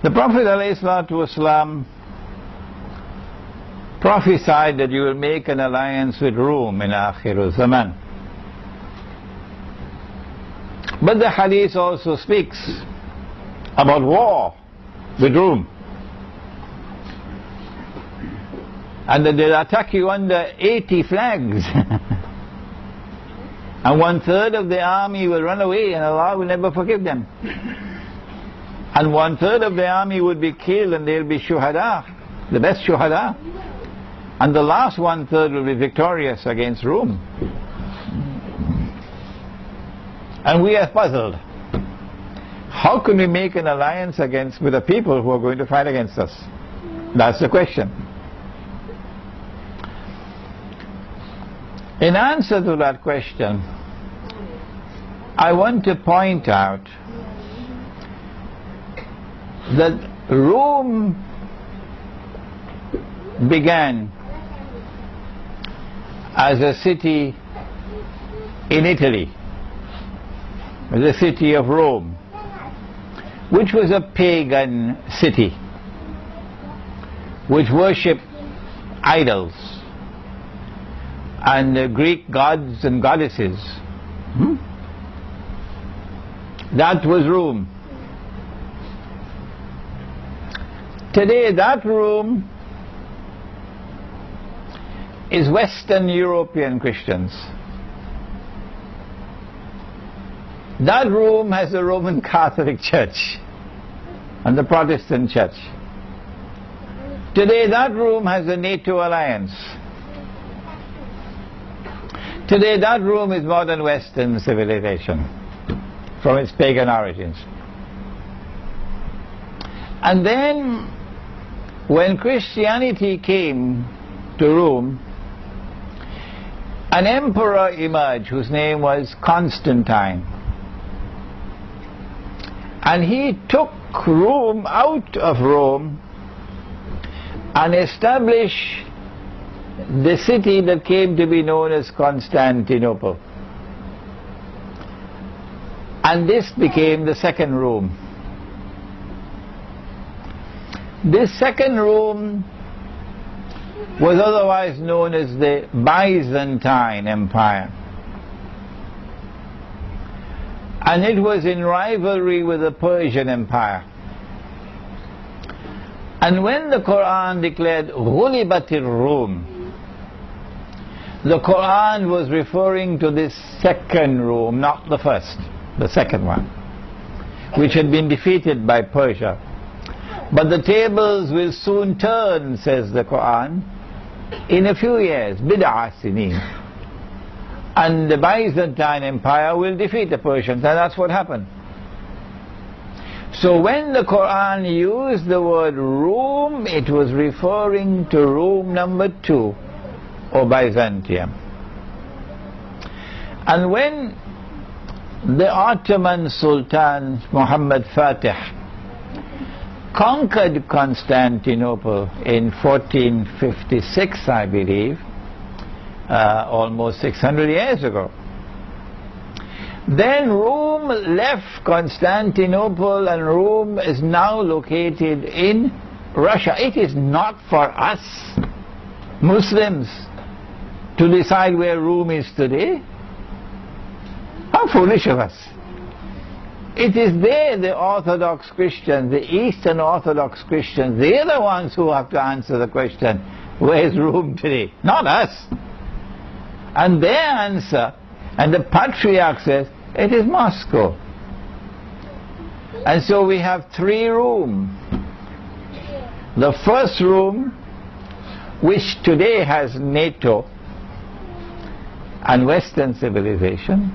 The Prophet ﷺ prophesied that you will make an alliance with Rome in Akhirul Zaman. But the Hadith also speaks about war with Rome, and that they'll attack you under 80 flags and 1/3 of the army will run away and Allah will never forgive them, and 1/3 of the army would be killed and they'll be shuhada, the best shuhada, and the last 1/3 will be victorious against Rome. And we are puzzled. How can we make an alliance with the people who are going to fight against us? That's the question. In answer to that question, I want to point out that Rome began as a city in Italy, the city of Rome, which was a pagan city, which worshipped idols and Greek gods and goddesses. That was Rome. Today that Rome is Western European Christians. That Rome has the Roman Catholic Church and the Protestant Church. Today that Rome has the NATO alliance. Today that Rome is modern Western civilization from its pagan origins. And then when Christianity came to Rome, an emperor emerged whose name was Constantine. And he took Rome out of Rome and established the city that came to be known as Constantinople. And this became the second Rome. This second Rome was otherwise known as the Byzantine Empire. And it was in rivalry with the Persian Empire. And when the Quran declared Ghulibatir Rum, the Quran was referring to this second Rome, not the first, the second one, which had been defeated by Persia. But the tables will soon turn, says the Quran, in a few years, bid'a sinin. And the Byzantine Empire will defeat the Persians, and that's what happened. So when the Quran used the word Rome, it was referring to Rome number 2, or Byzantium. And when the Ottoman Sultan Muhammad Fatih conquered Constantinople in 1456, I believe, almost 600 years ago, then Rome left Constantinople, and Rome is now located in Russia. It is not for us Muslims to decide where Rome is today. How foolish of us. It is they, the Orthodox Christians, the Eastern Orthodox Christians, they are the ones who have to answer the question, where is Rome today? Not us. And their answer, and the Patriarch says, it is Moscow. And so we have 3 Rome. The first Rome, which today has NATO and Western civilization,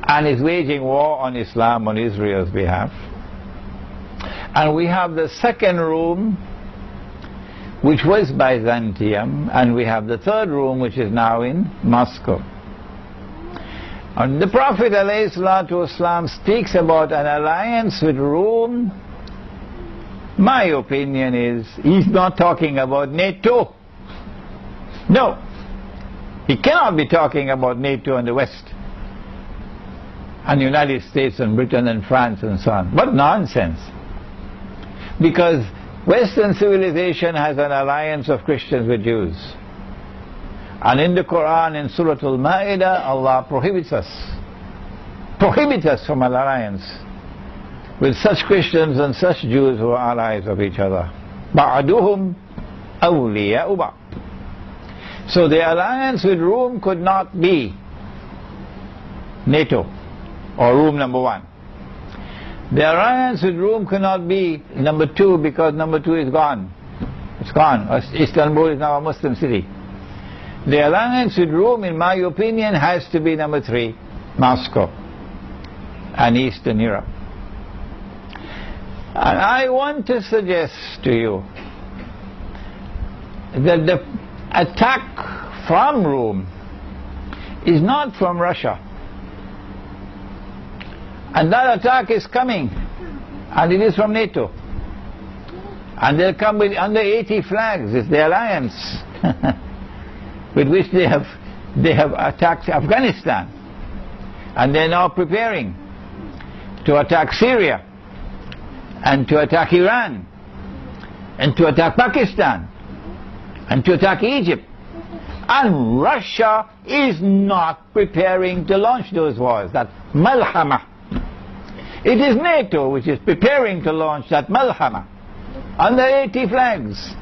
and is waging war on Islam on Israel's behalf. And we have the second Rome, which was Byzantium, and we have the third Rome, which is now in Moscow. And the Prophet ﷺ speaks about an alliance with Rome. My opinion is, he's not talking about NATO. No. He cannot be talking about NATO and the West. and United States and Britain and France and so on. What nonsense! Because Western civilization has an alliance of Christians with Jews. And in the Quran, in Surah Al-Ma'idah, Allah prohibits us from an alliance with such Christians and such Jews who are allies of each other. بَعْدُهُمْ أَوْلِيَاءُ بَعْضٍ. So the alliance with Rome could not be NATO or Rome number 1. The alliance with Rome cannot be number 2 because number 2 is gone. It's gone. Istanbul is now a Muslim city. The alliance with Rome, in my opinion, has to be number 3, Moscow and Eastern Europe. And I want to suggest to you that the attack from Rome is not from Russia. And that attack is coming, and it is from NATO. And they'll come with under 80 flags. It's the alliance with which they have attacked Afghanistan. And they're now preparing to attack Syria, and to attack Iran, and to attack Pakistan, and to attack Egypt. And Russia is not preparing to launch those wars. That malhama. It is NATO which is preparing to launch that malhama under 80 flags.